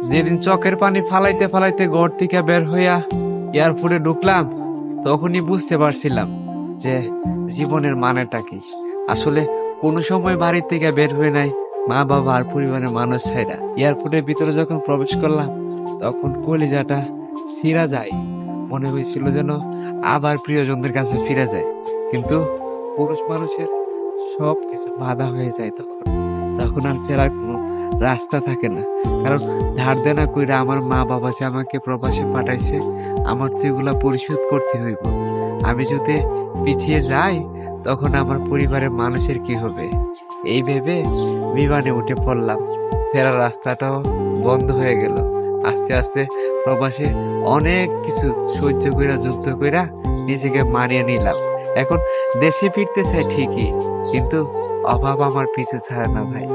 যেদিন চোখের পানি ফালাইতে ফালাইতে ঘর থেকে বের হইয়া এয়ারপোর্টে ঢুকলাম, তখনই বুঝতে পারছিলাম যে জীবনের মানেটা কি। আসলে কোনো সময় বাড়ি থেকে বের হয়ে নাই, মা বাবা আর পরিবারের মানুষ ছাইরা এয়ারপোর্টের ভিতরে যখন প্রবেশ করলাম, তখন কলিজাটা ছিঁড়া যায়। মনে হয়েছিল যেন আবার প্রিয়জনদের কাছে ফিরে যায়। কিন্তু পুরুষ মানুষের সব কিছু বাধা হয়ে যায় তখন। তখন আর ফেরার কোনো রাস্তা থাকে না। কারণ ধার দেনা কইরা আমার মা বাবা যে আমাকে প্রবাসে পাঠাইছে, আমার তো এগুলা পরিশোধ করতে হইব। আমি যদি পিছিয়ে যাই, তখন আমার পরিবারের মানুষের কি হবে? এই ভেবে বিমানে উঠে পড়লাম। ফেরার রাস্তাটাও বন্ধ হয়ে গেল। আস্তে আস্তে প্রবাসে অনেক কিছু সহ্য কইরা যুদ্ধ কইরা নিজেকে মানিয়ে নিলাম। এখন দেশে ফিরতে চাই ঠিকই, কিন্তু অভাব আমার পিছু ছাড়ে না ভাই।